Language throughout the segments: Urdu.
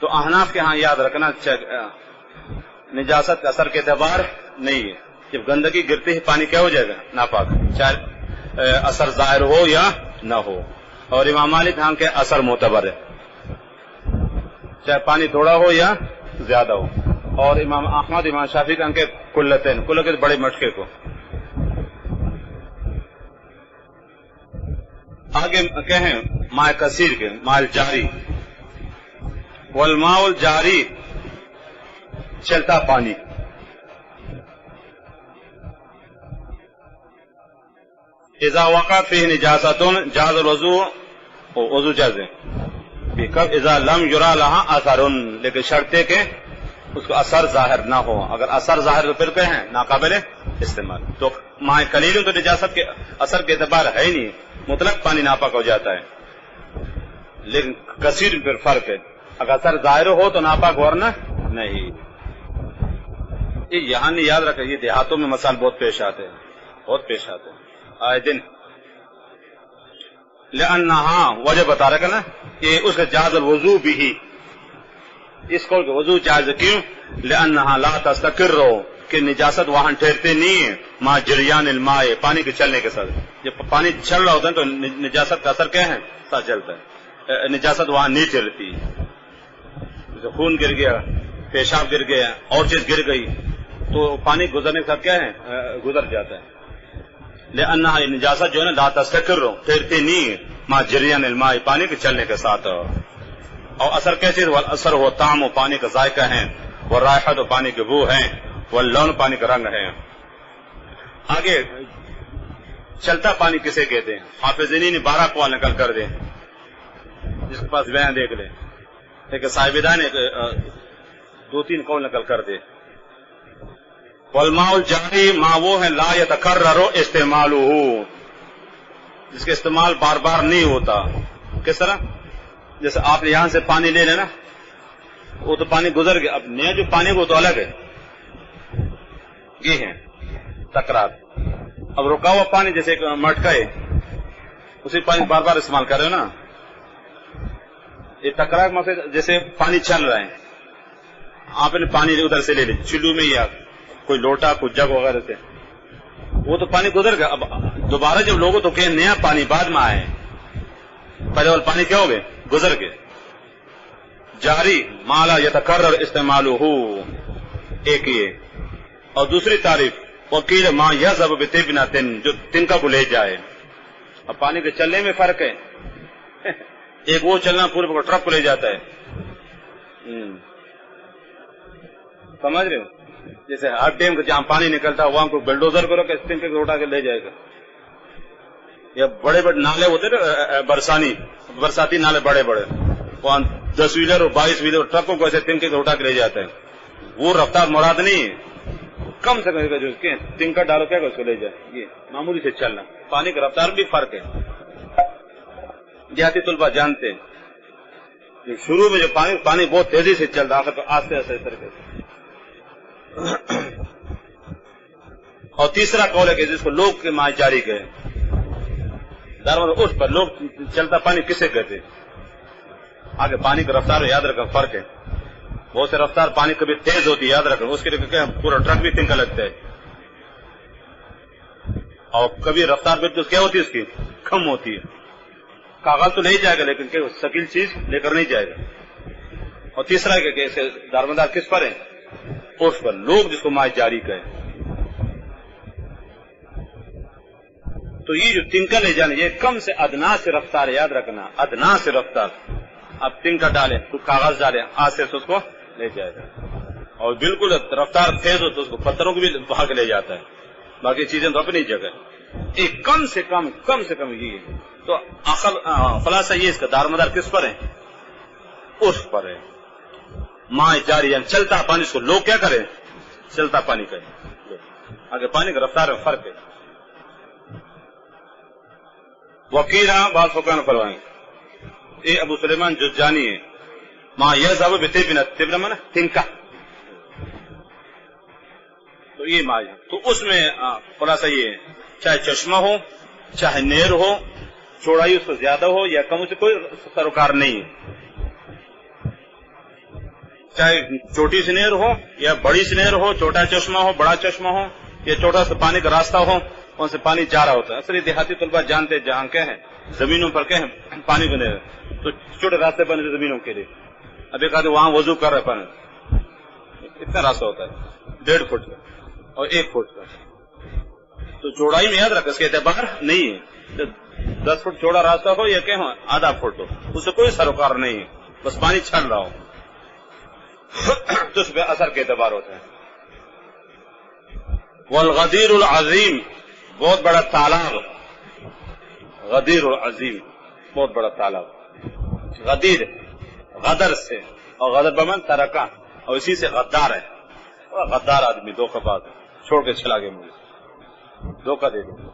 تو احناف کے ہاں یاد رکھنا نجاست کا اثر کے اعتبار نہیں ہے، جب گندگی گرتی ہے پانی کیا ہو جائے گا؟ ناپاک، چاہے اثر ظاہر ہو یا نہ ہو۔ اور امام مالک ہاں کے اثر معتبر ہے، چاہے پانی تھوڑا ہو یا زیادہ ہو۔ اور امام احمد امام شافعی ہاں کے کلتین، کلت بڑے مٹکے کو۔ آگے کہیں ماء کثیر کے، ماء الجاری، والماء الجاری چلتا پانی، اذا وقع فيه نجاست جاز الوضوء، وضو جائز ہے، کب؟ اذا لم یرا لها اثر، لیکن شرط ہے کہ اس کو اثر ظاہر نہ ہو، اگر اثر ظاہر تو پھر کہیں ناقابل استعمال۔ تو ماء قلیل تو نجاست کے اثر کے اعتبار ہے ہی نہیں، مطلق پانی ناپاک ہو جاتا ہے، لیکن کثیر پھر فرق ہے، اگر اثر ظاہر ہو تو ناپاک ورنہ نہیں۔ یہ یہاں نہیں یاد رکھا، یہ دیہاتوں میں مسائل بہت پیش آتے ہیں، بہت پیش آتے ہیں آئے دن۔ لأنہا وجہ بتا رہا نا کہ اس کا جاز الوضو بھی ہی، اس قول کے وضو جائز کیوں؟ لأنہا لا تستقر، کہ نجاست وہاں ٹھہرتے نہیں ہے، ماء جریان الماء، پانی کے چلنے کے ساتھ۔ جب پانی چل رہا ہوتا ہے تو نجاست کا اثر کیا ہے؟ ساتھ چلتا ہے، نجاست وہاں نہیں چلتی، جیسے خون گر گیا، پیشاب گر گیا، اور چیز گر گئی تو پانی گزرنے کے ساتھ کیا ہے؟ گزر جاتا ہے۔ لأنہا نجاست جو ہے نا لا تستقر، ٹھہرتی نہیں ہے، ماء جریان الماء، پانی کے چلنے کے ساتھ۔ اور اثر کیسے؟ اثر ہو طعم، و پانی کا ذائقہ ہے، والرائحۃ، پانی کے بو ہے، واللون، پانی کا رنگ ہے۔ آگے چلتا پانی کسے کہتے ہیں؟ حافظین نے 12 قول نقل کر دیں، جس کے پاس بیان دیکھ لیں، لیکن صاحبدان نے 2-3 قول نقل کر دے۔ والماء الجاری، ماء وہ ہے لا یتکرر استعمالہ، جس کے استعمال بار بار نہیں ہوتا۔ کس طرح؟ جیسے آپ نے یہاں سے پانی لے لینا، وہ تو پانی گزر گیا، اب نیا جو پانی وہ تو الگ ہے، یہ ہے تکرار۔ اب رکا ہوا پانی جیسے ایک مٹکا ہے، اسی پانی بار بار استعمال کر رہے ہو نا، یہ تکرار مطلب جیسے پانی چل رہا ہے، آپ نے پانی ادھر سے لے لی چلو میں یا کوئی لوٹا کوئی جگ وغیرہ سے، وہ تو پانی گزر گیا، اب دوبارہ جب لوگوں تو کہ نیا پانی بعد میں آئے، پہلے والے پانی کیا ہو گئے؟ گزر گئے۔ جاری ما لا یتکرر استعمالہ، ایک یہ۔ اور دوسری تعریف وکیل ما یذهب بطبنۃ، جو تنکا کو لے جائے۔ اب پانی کے چلنے میں فرق ہے، ایک وہ چلنا پورے ٹرک کو لے جاتا ہے، سمجھ رہے ہو؟ جیسے ہر ڈیم کا جہاں پانی نکلتا ہے وہاں کو بلڈوزر کرو کہ تنکے کو اٹھا کے لے جائے گا، یا بڑے بڑے نالے ہوتے نا برساتی نالے بڑے بڑے، وہاں 10 ویلر اور 22 ویلر ٹرکوں کو ایسے تنکے کو اٹھا کے لے جاتے ہیں، وہ رفتار مراد نہیں ہے، کم سے کم جو تنکا ڈالو کیا کہ اس کو لے جائے، یہ معمولی سے چلنا۔ پانی کا رفتار بھی فرق ہے، دیہاتی طلبہ جانتے ہیں، شروع میں جو پانی بہت تیزی سے چلتا ہے، آخر پر آستے آستے طریقے سے۔ اور تیسرا قول ہے کہ جس کو لوگ کے ماء جاری کہے، اس پر لوگ چلتا پانی کسے کہتے؟ آگے پانی کا رفتار یاد رکھنا فرق ہے، بہت سے رفتار پانی کبھی تیز ہوتی ہے، یاد رکھنا، اس کے لیے پورا ٹرک بھی تنکا لگتا ہے، اور کبھی رفتار بالکل کیا ہوتی ہے اس کی کم ہوتی ہے، کاغذ تو لے جائے گا لیکن ثقیل چیز لے کر نہیں جائے گا۔ اور تیسرا کہ اسے دارمدار کس پر ہے؟ اس پر لوگ جس کو ماء جاری کہے۔ تو یہ جو تنکا لے جانے یہ کم سے ادنا سے رفتار، یاد رکھنا ادنا سے رفتار۔ اب تنکا ڈالے تو کاغذ ڈالے، آستے سے اس کو لے جائے گا، اور بالکل رفتار تیز ہو تو اس کو پتھروں کو بھی بھاگ لے جاتا ہے، باقی چیزیں تو اپنی جگہ۔ ایک کم سے کم یہ ہے۔ تو خلاصہ یہ اس کا دارمدار کس پر ہے؟ اس پر ہے، ماء جاری یعنی چلتا پانی، اس کو لوگ کیا کریں؟ چلتا پانی کریں۔ آگے پانی کا رفتار میں فرق ہے۔ وکیلا بعض فقہاء نے فرمایا، یہ ابو سلیمان جرجانی ہے، ماء یذهب بطبنۃ، طبنہ مانا تنکا، تو یہ ماء، تو اس میں خلاصہ یہ ہے چاہے چشمہ ہو چاہے نہر ہو، چوڑائی اس کو زیادہ ہو یا کم، اس سے کوئی سروکار نہیں ہے، چاہے چھوٹی سی نہر ہو یا بڑی سی نہر ہو، چھوٹا چشمہ ہو بڑا چشمہ ہو یا چھوٹا سا پانی کا راستہ ہو، وہاں سے پانی جا رہا ہوتا ہے. اصل دیہاتی طلبہ جانتے ہیں جہاں کیا ہے زمینوں پر کیا ہے پانی بنے ہوئے، تو چھوٹے راستے بنے ہوئے زمینوں کے لیے. اب ایک آدمی وہاں وضو کر رہا ہے، پانی اتنا راستہ ہوتا ہے 1.5 فٹ کا اور 1 فٹ کا، تو چوڑائی میں یاد رکھ اس کے اعتبار نہیں ہے. 10 فٹ چوڑا راستہ ہو یا کہ ہو آدھا فٹ ہو، اس سے کوئی سروکار نہیں ہے، بس پانی چھل رہا ہو تو اس پہ اثر کے اعتبار ہوتا ہے. والغدیر العظیم، بہت بڑا تالاب، غدیر العظیم بہت بڑا تالاب. غدیر غدر سے، اور غدر بمن ترکا، اور اسی سے غدار ہے. غدار آدمی دھوکہ باز چھوڑ کے چلا گیا، مجھے دھوکہ دے دیا.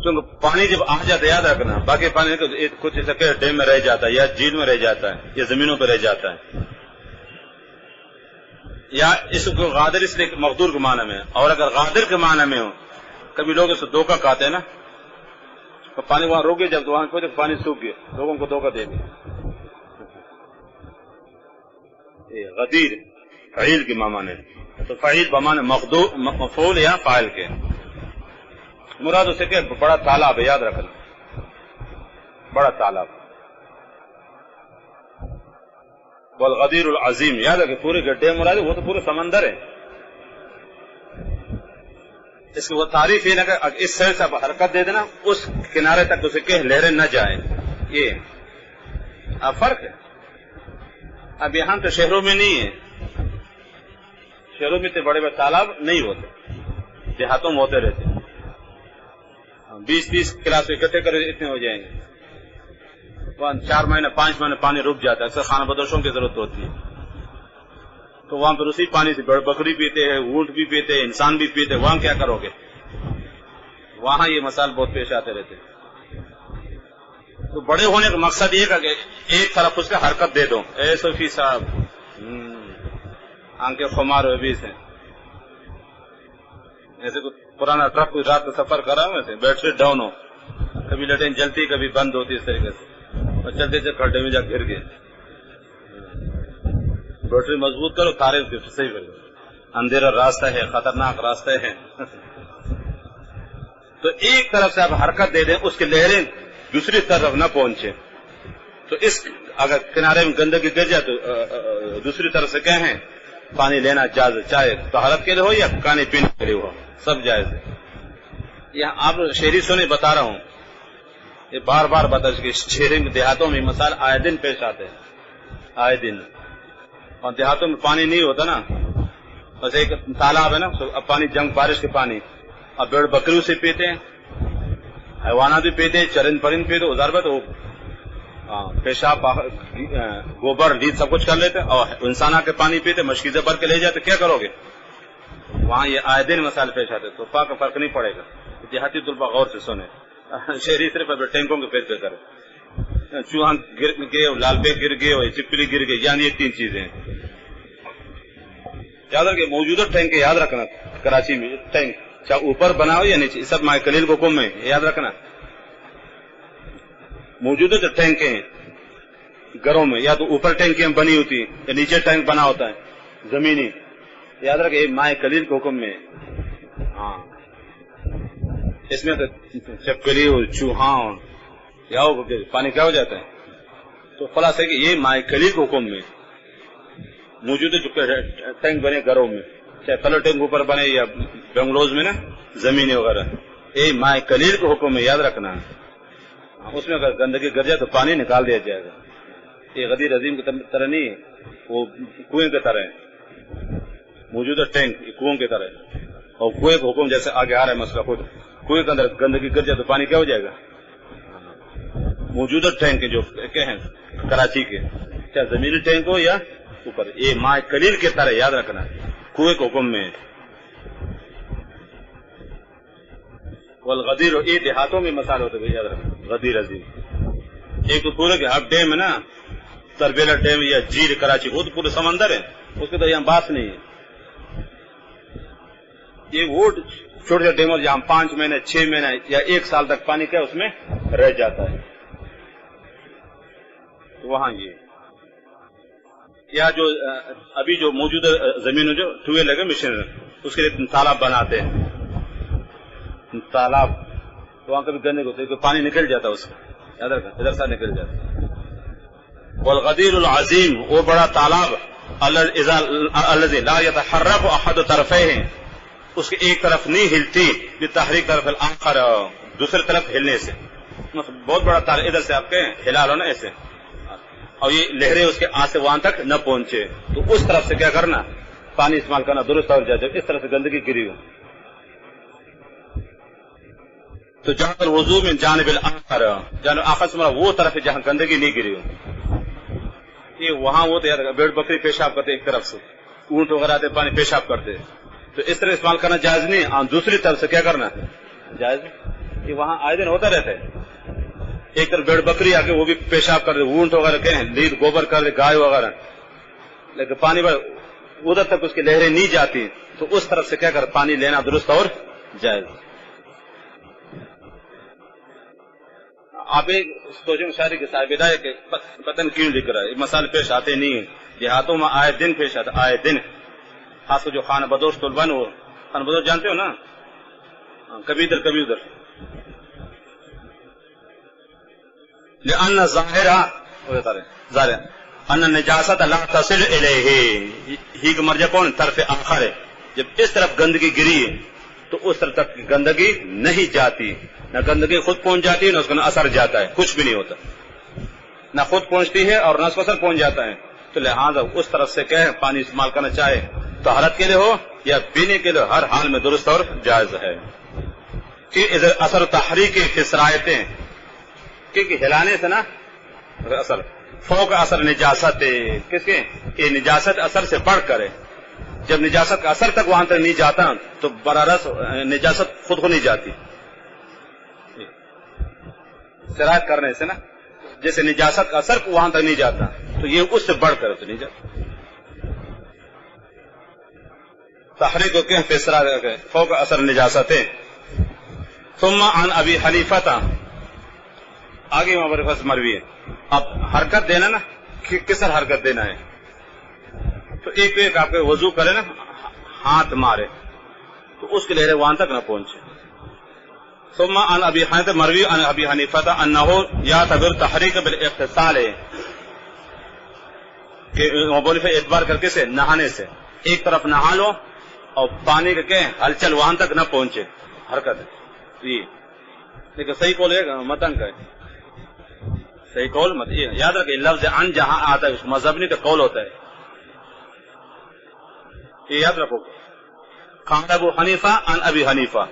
کیونکہ پانی جب آ جاتا ہے یاد رکھنا، باقی پانی کچھ ایسا کہ ڈیم میں رہ جاتا ہے یا جھیل میں رہ جاتا ہے یا زمینوں پہ رہ جاتا ہے، یا اس کو غادر اس لیے مقدور کے معنی میں. اور اگر غادر کے معنی میں ہو، کبھی لوگ اس کو دھوکہ کہتے ہیں نا، تو پانی وہاں روک گیا، جب وہاں پہنچے پانی سوکھ گیا، لوگوں کو دھوکہ دے دیا. غدیر فعیل کی معنی، تو فعیل بمعنی مفعول یا فاعل کے. مراد اسے کہ بڑا تالاب ہے، یاد رکھنا بڑا تالاب. والغدیر العظیم، یاد رکھے پورے گڈھے مراد وہ تو پورے سمندر ہے. اس کی وہ تعریف یہ نہ کہ اس سائڈ سے حرکت دے دینا اس کنارے تک اسے کہ لہریں نہ جائیں، یہ اب فرق ہے. اب یہاں تو شہروں میں نہیں ہے، شہروں میں تو بڑے بڑے تالاب نہیں ہوتے، دیہاتوں میں ہوتے رہتے. 20-30 کلاس اکٹھے کرے اتنے ہو جائیں گے، وہاں 4 مہینے 5 مہینے پانی رک جاتا ہے. اکثر خانہ بدوشوں کی ضرورت ہوتی ہے، تو وہاں پر اسی پانی سے بکری پیتے ہیں، اونٹ بھی پیتے ہیں، انسان بھی پیتے ہیں. وہاں کیا کرو گے؟ وہاں یہ مسائل بہت پیش آتے رہتے ہیں. تو بڑے ہونے کا مقصد یہ کہ ایک طرف اس کا حرکت دے دو. اے صوفی صاحب آنکھیں خمار ہوئے سے ایسے کوئی پرانا ٹرک کوئی رات کا سفر کرا ویسے بیٹری ڈاؤن ہو، کبھی لٹیں جلتی کبھی بند ہوتی اس طریقے سے، اور چلتے چلتے کھڈے میں جا گر گئے. بیٹری مضبوط کرو، تارے صحیح کر دو. اندھیرا راستہ ہے، خطرناک راستہ ہے. تو ایک طرف سے آپ حرکت دے دیں، اس کی لہریں دوسری طرف نہ پہنچے. تو اس اگر کنارے میں گندگی گر جائے تو دوسری طرف سے کہیں پانی لینا جائز، چاہے طہارت کے لیے ہو یا کھانے پینے کے لیے ہو، سب جائز ہے. یہاں آپ شہری سونے بتا رہا ہوں، یہ بار بار بتا کہ شہری دیہاتوں میں مسائل آئے دن پیش آتے ہیں، آئے دن. اور دیہاتوں میں پانی نہیں ہوتا نا، بس ایک تالاب ہے نا، اب پانی جنگ بارش کے پانی اب بیڑ بکریوں سے پیتے ہیں، حیوانات بھی پیتے ہیں، چرند پرند پیتے، ادھر پہ تو پیشاب گوبر لیت سب کچھ کر لیتے، اور انسان آ کے پانی پیتے، مشکیزیں بھر کے لے جاتے. کیا کرو گے؟ وہاں یہ آئے دن مسائل پیش آتے، تو کا فرق نہیں پڑے گا. دیہاتی طلبہ غور سے سنے، شہری صرف ٹینکوں کے پیٹ پہ کرے. چوہا گر گئے، لال بیگ گر گئے، اور چپلی گر گئے، یعنی یہ 3 چیزیں ہیں. یاد رکھے موجودہ ٹینک یاد رکھنا، کراچی میں ٹینک چاہے اوپر بنا ہو یا نیچے، سب مائع کلیل حکم میں یاد رکھنا. موجودہ جو ٹینکیں ہیں گھروں میں، یا تو اوپر ٹینکیں بنی ہوتی ہیں یا نیچے ٹینک بنا ہوتا ہے زمینی، یاد رکھے یہ مائع کلیل کے حکم میں. ہاں اس میں تو چپکلی ہو، چوہا ہو یا پانی کیا ہو جاتا ہے. تو خلاصہ ہے کہ یہ مائع کلیل کے حکم میں موجودہ جو ٹینک بنے گھروں میں، چاہے کلر ٹینک اوپر بنے یا بنگلوز میں نا زمینی وغیرہ، یہ مائع کلیل کے حکم میں یاد رکھنا. اس میں اگر گندگی گر جائے تو پانی نکال دیا جائے گا. یہ غدیر عظیم کی طرح نہیں، وہ کنویں کی طرح ہے. موجودہ ٹینک کنویں کی طرح ہے، اور کنویں کا حکم جیسے آگے آ رہا ہے مسئلہ خود، کنویں کے اندر گندگی گر جائے تو پانی کیا ہو جائے گا. موجودہ ٹینک جو کیا ہیں کراچی کے، چاہے زمینی ٹینک ہو یا اوپر، یہ مائع کلیل کی طرح یاد رکھنا، کنویں کے حکم میں. والغدیر، یہ دیہاتوں میں مسائل ہوتے ہیں یاد رکھنا. غدیر عظیم ایک تو پورے کے ہب ڈیم ہے نا، تربیلا ڈیم یا جھیل کراچی، وہ تو پورے سمندر ہے، اس کی تو یہاں بات نہیں ہے. یہ وہ چھوٹے چھوٹے ڈیم جہاں 5 مہینے 6 مہینے یا 1 سال تک پانی کیا اس میں رہ جاتا ہے. تو وہاں یہ یا جو ابھی جو موجودہ زمین جو ٹوئے لگے مشین اس کے لیے تالاب بناتے ہیں، تالاب تو وہاں کبھی گندے ہوتے پانی نکل جاتا اس کا، ادھر سے نکل جاتا۔ والغدیر العظیم، وہ بڑا تالاب الذی لا يتحرك احد طرفیہ، اس کی ایک طرف نہیں ہلتی، بتحریک طرف الاخر، دوسری طرف ہلنے سے، بہت بڑا تالاب ادھر سے آپ کے ہلا لو نا ایسے، اور یہ لہریں اس کے آس سے وہاں تک نہ پہنچے، تو اس طرف سے کیا کرنا، پانی استعمال کرنا درست ہو جائے۔ جب اس طرح سے گندگی گری ہو تو جہاں پر وضو میں جانب الاخر، جانب آخر سے وہ طرف ہے جہاں گندگی نہیں گری ہو، یہ وہاں وہ تو یاد بیڑ بکری پیشاب کرتے ایک طرف سے، اونٹ وغیرہ آتے پانی پیشاب کرتے، تو اس طرح استعمال کرنا جائز نہیں، اور دوسری طرف سے کیا کرنا جائز، یہ وہاں آئے دن ہوتا رہتا ہے، ایک طرف بیڑ بکری آ کے وہ بھی پیشاب کر دے، اونٹ وغیرہ کہیں لید گوبر کر دے، گائے وغیرہ، لیکن پانی ادھر تک اس کی لہریں نہیں جاتی، تو اس طرف سے کیا کر پانی لینا درست اور جائز۔ آپ ایک سوچیں شاعری کے صاحب ہدایت کے پتن کیوں لکھ رہا ہے، یہ مسائل پیش آتے نہیں ہیں، دیہاتوں میں آئے دن پیش آتے، آئے دن، خاص کر جو خانہ بدوش طلباء وہ خانہ بدوش جانتے ہو نا، کبھی ادھر کبھی ادھر، لأن ظاہر ان نجاست لا تصل الیہ، ہی کا مرجع کون، طرف آخر ہے، جب اس طرف گندگی گری ہے تو اس طرف تک گندگی نہیں جاتی، نہ گندگی خود پہنچ جاتی ہے نہ اس کا اثر جاتا ہے، کچھ بھی نہیں ہوتا، نہ خود پہنچتی ہے اور نہ اس کا اثر پہنچ جاتا ہے، تو لہذا اس طرف سے کہ پانی استعمال کرنا چاہے طہارت کے لیے ہو یا پینے کے لیے، ہر حال میں درست اور جائز ہے۔ کہ ادھر اثر تحریک فسرایتیں، کیونکہ ہلانے سے نا اثر فوق اثر نجاست، کس کے، یہ نجاست اثر سے بڑھ کر ہے، جب نجاست کا اثر تک وہاں تک نہیں جاتا تو براہ نجاست خود کو نہیں جاتی، سرایت کرنے سے نا، جیسے نجاست کا اثر وہاں تک نہیں جاتا تو یہ اس سے بڑھ کر تو نہیں جاتا۔ تحریک کو کہ فسرا فوق اثر نجاست ہے۔ ثم عن ابی حنیفہ، آگے ہمارے پاس مروی ہے، اب حرکت دینا نا، کس طرح حرکت دینا ہے، تو ایک آپ کے وضو کرے نا، ہاتھ مارے تو اس کی لہریں وہاں تک نہ پہنچے۔ ثم عن ابی حنیفہ، مروی عن ابی حنیفہ انہ یعتبر تحریک بالاغتسال، کہ مبولف اعتبار کر کے سے نہانے سے، ایک طرف نہا لو اور پانی کا کہ ہلچل وہاں تک نہ پہنچے، حرکت ہے، لیکن صحیح قول ہے متن کا ہے، صحیح قول مت یاد رکھے، لفظ ان جہاں آتا ہے اس مذہب نہیں تو قول ہوتا ہے، یہ یاد رکھو، قال ابو حنیفہ عن ابی حنیفہ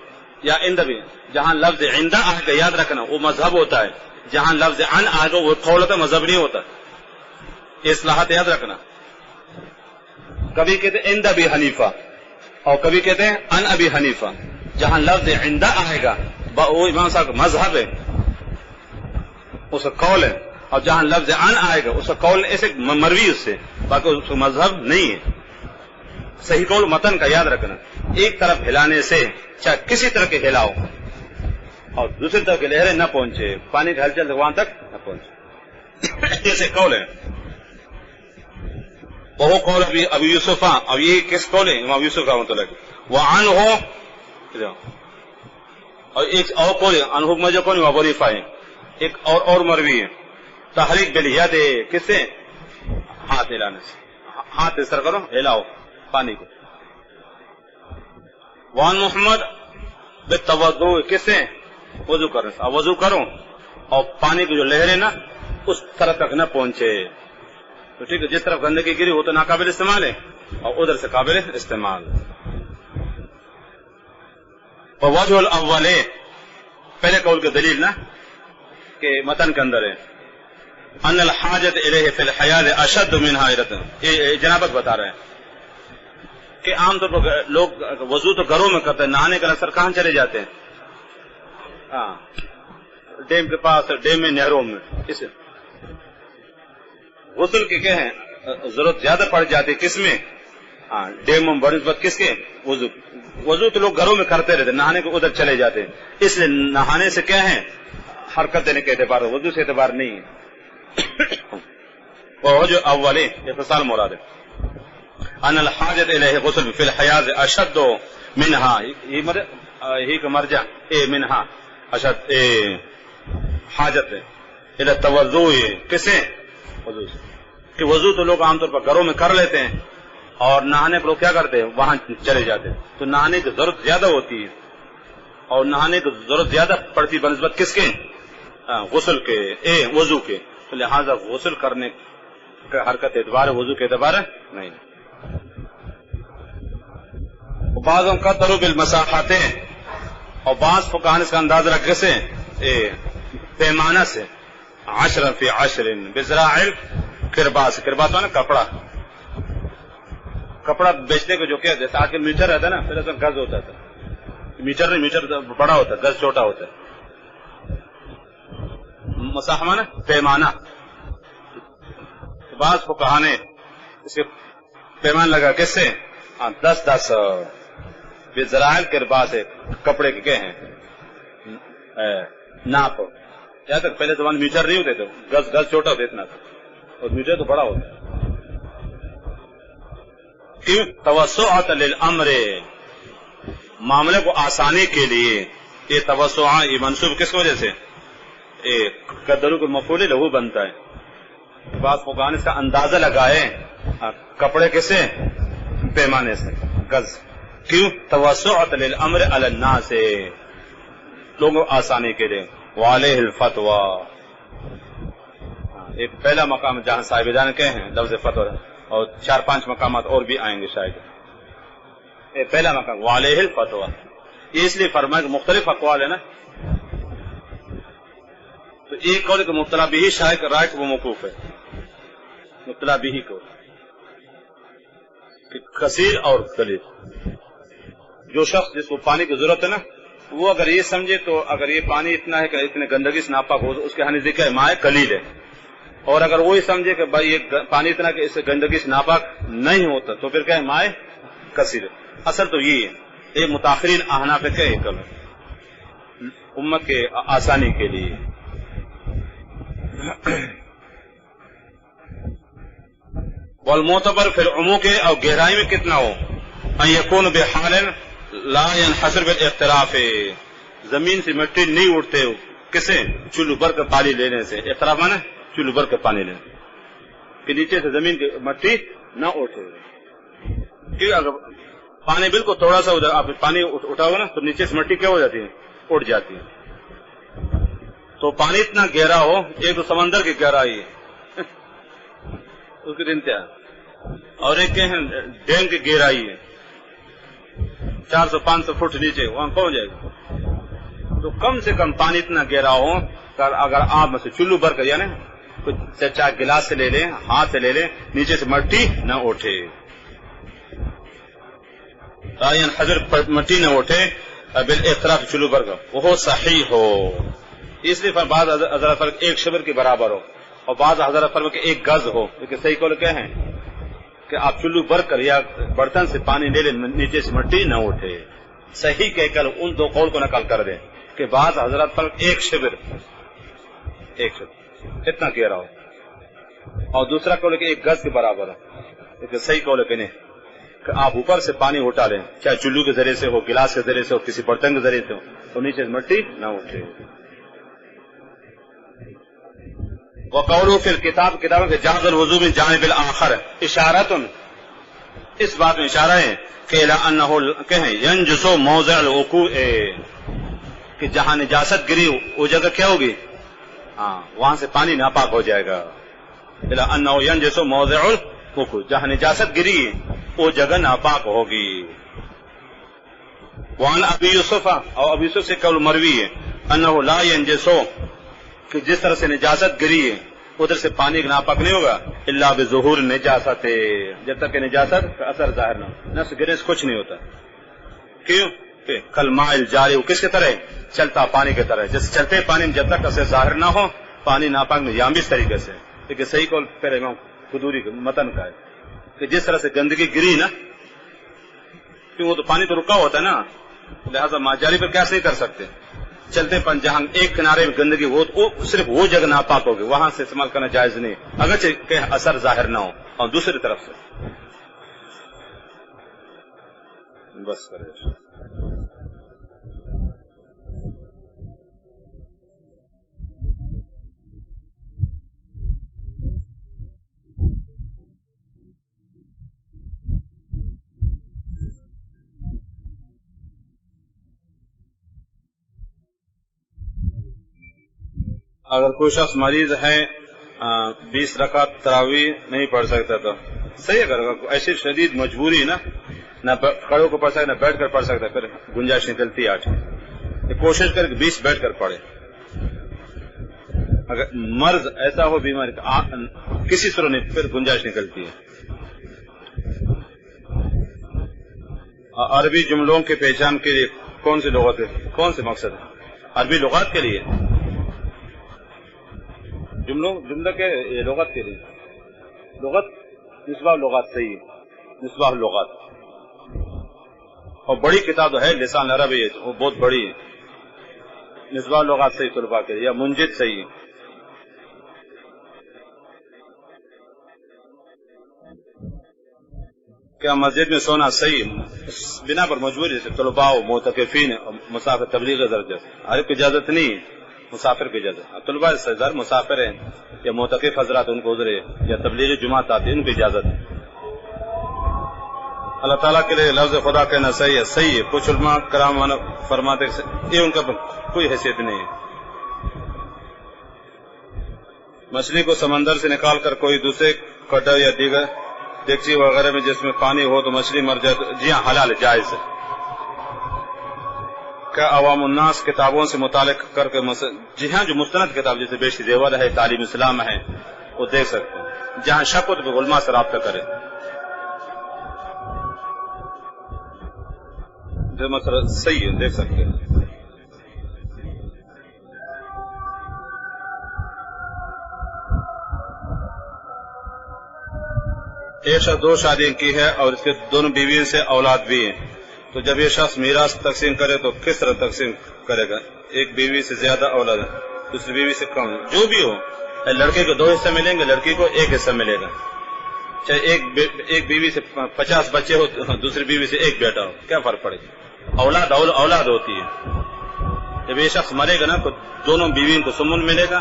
یا عند بھی، جہاں لفظ عند آئے گا یاد رکھنا وہ مذہب ہوتا ہے، جہاں لفظ ان آئے گا وہ قول ہوتا ہے، مذہب نہیں ہوتا، اصلاحات یاد رکھنا، کبھی کہتے ہیں عند ابی حنیفہ اور کبھی کہتے ہیں ان ابی حنیفہ، جہاں لفظ عند آئے گا وہ امام صاحب کا مذہب ہے، اس کا قول ہے، اور جہاں لفظ ان آئے گا اس کا قول ایسے مروی اس سے، باقی اس کا مذہب نہیں ہے۔ صحیح قول متن کا یاد رکھنا، ایک طرف ہلانے سے چاہے کسی طرح کے ہلاؤ اور دوسری طرف کی لہریں نہ پہنچے، پانی کا ہلچل وہاں تک نہ پہنچے، جیسے قول ہے وہ قول ابی یوسف، اب یہ کس قول ہے، امام یوسف کا مطلب وعن ہو، اور ایک اور قول ہے انہو مجھے کون ابو حنیفہ ہے، ایک اور مروی ہے تحریک بالید، کس سے، ہاتھ ہلانے سے، ہاتھ اس طرح کرو ہلاؤ پانی کو، وان محمد بالتوضؤ، کس سے، وضو کرنے سے، وضو کرو اور پانی کی جو لہریں نا اس طرف تک نہ پہنچے، تو ٹھیک ہے، جس طرف گندگی گری وہ تو ناقابل استعمال ہے اور ادھر سے قابل استعمال۔ اور وجہ الاول، پہلے قول کے دلیل نا کہ متن کے اندر ہے ان الحاجت الیہ فی الحیاء اشد من حاجت، یہ جنابت بتا رہے ہیں کہ عام طور پر لوگ وضو تو گھروں میں کرتے ہیں، نہانے کا اثر کہاں چلے جاتے ہیں، ڈیم کے پاس، ڈیم میں، نہروں میں، اس غسل کی کیا ہے ضرورت زیادہ پڑ جاتی ہے، کس میں، ڈیم میں بنسبت کس کے، وضو تو لوگ گھروں میں کرتے رہتے، نہانے کو ادھر چلے جاتے ہیں، اس لیے نہانے سے کیا ہے حرکت دینے کے اعتبار، وضو سے اعتبار نہیں ہے۔ وہ جو اولی اتصال مراد ہے ان الحاجت الیہ غسل فی الحیاض اشد منہا ہی کا مرجع منہا اشد حاجت ہے الی التوضؤ کسے وضو سے کہ وضو تو لوگ عام طور پر گھروں میں کر لیتے ہیں اور نہانے کو لوگ کیا کرتے ہیں وہاں چلے جاتے ہیں تو نہانے کی ضرورت زیادہ ہوتی ہے اور نہانے کی ضرورت زیادہ پڑتی بنسبت کس کے غسل کے وضو کے تو لہذا غسل کرنے کا حرکت اعتبار وضو کے اعتبار نہیں بعضوں کا ترو بالمساحات اور بعض فقہاء اس کا اندازہ رکھے سے پیمانہ سے 10 فی 10 بذراع کرباس کرباس ہے نا کپڑا بیچنے کو جو کیا جیسے آج کل میٹر رہتا ہے نا پہلے تو گز ہوتا تھا میٹر نہیں میٹر بڑا ہوتا ہے گز چھوٹا ہوتا ہے مساحمہ نا پیمانہ بعض فقہاء نے اس کے پیمان لگا کس سے 10 بذراع کرباس ہے کپڑے کے کیا ہیں ناپ یہاں تک پہلے زمان میٹر نہیں ہوتے تھے گز چھوٹا ہوتا اتنا تھا اور میٹر تو بڑا ہوتا ہے توسعۃ للامر معاملے کو آسانی کے لیے یہ توسع یہ منصوب کس وجہ سے قدرو کو مفعول لہو بنتا ہے بعض فقہاء اس کا اندازہ لگائے کپڑے کیسے پیمانے سے گز کیوں توسعۃ للامر علی الناس لوگوں آسانی کے لیے وعلیہ الفتوی ایک پہلا مقام جہاں صاحبان کے ہیں لفظ فتوی اور 4-5 مقامات اور بھی آئیں گے شاید پہلا مقام وعلیہ الفتوی یہ اس لیے فرمایا کہ مختلف اقوال ہے نا تو ایک قول کہ مبتلا بھی شاید رائے وہ موقوف ہے مبتلا بھی کو کثیر اور قلیل جو شخص جس کو پانی کی ضرورت ہے نا وہ اگر یہ سمجھے تو اگر یہ پانی اتنا ہے کہ اتنے گندگی سے ناپاک ہو اس کے ہاں ذکر ہے ماء قلیل ہے اور اگر وہی سمجھے کہ بھائی یہ پانی اتنا کہ اس سے گندگی سے ناپاک نہیں ہوتا تو پھر کیا ہے ماء کثیر ہے اصل تو یہ ہے یہ متاخرین احناف کا کیا ہے امت کے آسانی کے لیے والمعتبر فی العموم کے اور گہرائی میں کتنا ہو ان یکون بحال لا ينحصر بالاختراف زمین سے مٹی نہیں اٹھتے ہو کسے چولو بھر کر پانی لینے سے اختراف مانا چولو بھر کر پانی لینے کہ نیچے سے زمین کی مٹی نہ اٹھے کیونکہ اگر پانی بالکل تھوڑا سا ادھر آپ پانی اٹھاؤ نا تو نیچے سے مٹی کیا ہو جاتی ہے اٹھ جاتی ہے تو پانی اتنا گہرا ہو ایک تو سمندر کی گہرائی ہے اس کی انتہا اور ایک ڈیم کی گہرائی ہے 400-500 فٹ نیچے وہاں پہنچ جائے گا تو کم سے کم پانی اتنا گہرا ہو اگر آپ میں سے چلو بھر کر یعنی کچھ چاہے گلاس سے لے لیں ہاتھ سے لے لیں نیچے سے مٹی نہ اٹھے حضر مٹی نہ اٹھے بالاختراف چلو بھر کر وہ صحیح ہو اس لیے بعض حضرات فرق 1 شبر کے برابر ہو اور بعض حضرات فرق کے 1 گز ہو لیکن صحیح قول کیا ہے کہ آپ چلو بھر کر یا برتن سے پانی لے لیں نیچے سے مٹی نہ اٹھے صحیح کہہ کر ان 2 قول کو نقل کر دیں کہ بعض حضرات فرق 1 شبر اتنا کہہ رہا ہو اور دوسرا قول کہ 1 گز کے برابر ہو لیکن صحیح قول کہ نہیں کہ آپ اوپر سے پانی اٹھا لیں چاہے چلو کے ذریعے سے ہو گلاس کے ذریعے سے ہو کسی برتن کے ذریعے سے ہو تو نیچے سے مٹی نہ اٹھے وقولوا فی الکتاب کتاب کے جاز الوضو من جانب الاخر اشارۃ اس بات میں اشارہ ہے کہ الی انه کہیں ینجس موضع الوقوع کہ جہاں نجاست گری وہ جگہ کیا ہوگی وہاں سے پانی ناپاک ہو جائے گا الی انه ینجس موضع الوقوع جہاں نجاست گری وہ جگہ ناپاک ہوگی وعن ابی یوسف اور ابی یوسف سے قول مروی ہے انه لا ینجس کہ جس طرح سے نجاست گری ہے ادھر سے پانی ناپاک نہیں ہوگا الا بظہور نجاست جب تک کہ نجاست کا اثر ظاہر نہ ہو نفس گرے سے کچھ نہیں ہوتا کیوں کہ کالماء الجاری کس کی طرح چلتا پانی کی طرح جیسے چلتے پانی میں جب تک اثر ظاہر نہ ہو پانی ناپاک نہیں یا بھی اس طریقے سے لیکن صحیح قول پھر امام خدوری متن کا ہے کہ جس طرح سے گندگی گری نا کیوں وہ تو پانی تو رکا ہوتا ہے نا لہذا ماء جاری پر کیسے نہیں کر سکتے چلتے پن جہاں ایک کنارے میں گندگی ہو تو صرف وہ جگہ ناپاک ہوگی، وہاں سے استعمال کرنا جائز نہیں، اگرچہ کہ اثر ظاہر نہ ہو. اور دوسری طرف سے بس کرے اگر کوئی شخص مریض ہے 20 رکعت تراویح نہیں پڑھ سکتا تو صحیح، اگر ایسی شدید مجبوری نا، نہ کھڑے ہو کر پڑھ سکتا نہ بیٹھ کر پڑھ سکتا، پھر گنجائش نکلتی ہے 8 کوشش کر کے 20 بیٹھ کر پڑھے. اگر مرض ایسا ہو بیماری کسی طرح نہیں، پھر گنجائش نکلتی ہے. عربی جملوں کی پہچان کے لیے کون سی لغت ہے، کون سے مقصد ہے؟ عربی لغات کے لیے، جملہ کے لغت کے لیے. لغت مصباح لغات صحیح ہے، مصباح لغات. اور بڑی کتاب ہے لسان عربی ہے، وہ بہت بڑی ہے. مصباح لغات صحیح طلباء کے، یا منجد صحیح ہے. کیا مسجد میں سونا صحیح بنا پر مجبوری، جیسے طلباء و معتکفین اور مسافر تبلیغ درجہ؟ ہر ایک کی اجازت نہیں ہے، مسافر کی اجازت. طلباء سردار مسافر ہیں یا معتکف حضرات ان کو عذر ہے، یا تبلیغ جماعت آتی ہے ان کی اجازت ہے. اللہ تعالیٰ کے لیے لفظ خدا کہنا صحیح ہے، صحیح ہے. کچھ علماء کرام فرماتے یہ ان کا کوئی حیثیت نہیں ہے. مچھلی کو سمندر سے نکال کر کوئی دوسرے کٹر یا دیگر ڈیکچی وغیرہ میں جس میں پانی ہو تو مچھلی مر جائے تو جی ہاں حلال ہے، جائز ہے. کیا عوام الناس کتابوں سے متعلق کر کے جی ہاں، جو مستند کتاب جیسے بیش زیور ہے، تعلیم اسلام ہے، وہ دیکھ سکتے ہیں. جہاں شک ہو تو علماء سے رابطہ کرے. جو مسئلہ صحیح ہے دیکھ سکتے ہیں. ایک شخص 2 شادیاں کی ہے اور اس کے دونوں بیویوں سے اولاد بھی ہیں، تو جب یہ شخص میراث تقسیم کرے تو کس طرح تقسیم کرے گا؟ ایک بیوی سے زیادہ اولاد ہے، دوسری بیوی سے کم، جو بھی ہو. لڑکے کو 2 حصے ملیں گے، لڑکی کو 1 حصہ ملے گا. چاہے ایک بیوی سے 50 بچے ہو، دوسری بیوی سے 1 بیٹا ہو، کیا فرق پڑے گا؟ اولاد ہوتی ہے. جب یہ شخص مرے گا نا تو دونوں بیویوں کو سمن ملے گا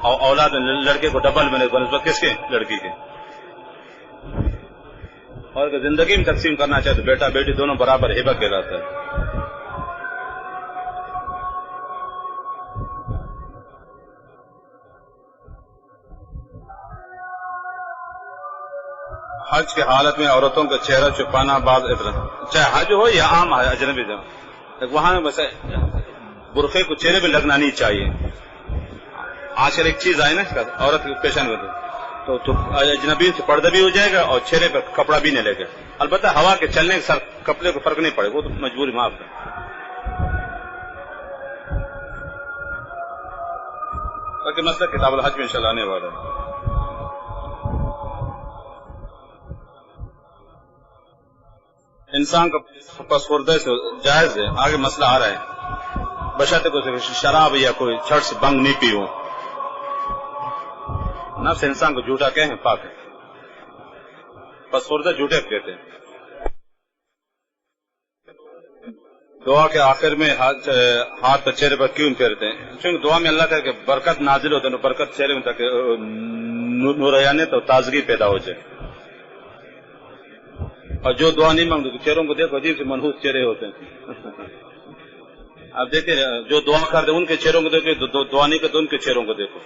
اور اولاد لڑکے کو ڈبل ملے گا بنسبت کس کے؟ لڑکی کے. اور اگر زندگی میں تقسیم کرنا چاہے تو بیٹا بیٹی دونوں برابر ہبہ کہلاتا ہے. حج کی حالت میں عورتوں کا چہرہ چھپانا بعض چاہے حج ہو یا عام اجنبی جگہ، وہاں بس برقعے کو چہرے پہ لگنا نہیں چاہیے. آج کل ایک چیز آئی نا عورت کی پیشن میں تو اجنبی سے پردہ بھی ہو جائے گا اور چہرے پر کپڑا بھی نہیں لگے گا. البتہ ہوا کے چلنے کے ساتھ کپڑے کو فرق نہیں پڑے، وہ تو مجبوری معاف ہے. باقی مسئلہ کتاب الحج میں انشاءاللہ آنے والا ہے. انسان کا پسوردہ سے جائز ہے، آگے مسئلہ آ رہا ہے، بشرطے کوئی شراب یا کوئی چھٹ سے بنگ نہیں پی ہو. نفس انسان کو جھوٹا کہیں پاک ہے، پسوردہ جھوٹے کہتے ہیں. دعا کے آخر میں ہاتھ پر چہرے پر کیوں پھیرتے ہیں؟ چونکہ دعا میں اللہ تعالیٰ کہ برکت نازل ہوتا ہے، برکت چہرے میں تاکہ نورانیت تو تازگی پیدا ہو جائے. اور جو دعا نہیں مانگتے چہروں کو دیکھو عجیب سے منحوس چہرے ہوتے ہیں. آپ دیکھیں جو دعا کرتے ان کے چہروں کو دیکھو، دعا نہیں کرتے ان کے چہروں کو دیکھو.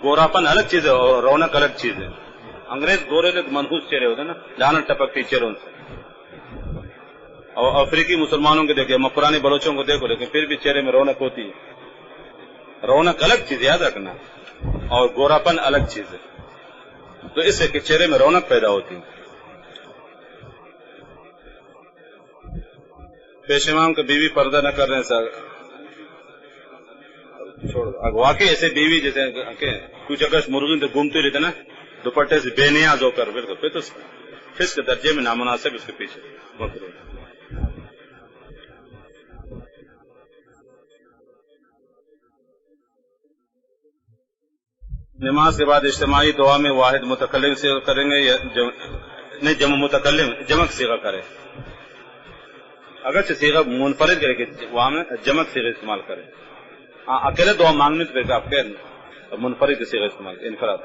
گوراپن الگ چیز ہے اور رونق الگ چیز ہے. انگریز گورے لوگ منحوس چہرے ہوتے ہیں نا، لعنت ٹپکتی چہروں سے. اور افریقی مسلمانوں کو دیکھو، مقرانی بلوچوں کو دیکھو، لیکن پھر بھی چہرے میں رونق ہوتی ہے. رونق الگ چیز یاد رکھنا، اور گوراپن الگ چیز ہے. تو اس سے کہ چہرے میں رونق پیدا ہوتی ہے. پیش امام کا بیوی پردہ نہ کرنے سے واقعی ایسے بیوی جیسے کچھ اگر مرغی تو گھومتی رہتے نا دوپٹے سے بے نیاز ہو کر، بالکل پھر تو فسق کے درجے میں نامناسب اس کے پیچھے. نماز کے بعد اجتماعی دعا میں واحد متکلم سے کریں گے یا نہیں جمع متکلم جمع صیغہ کرے؟ اگرچہ صیغہ منفرد کرے کہ وہاں میں جمع صیغہ استعمال کرے. ہاں اکیلے دعا مانگنے سے آپ کہہ منفرد صیغہ استعمال انفراد.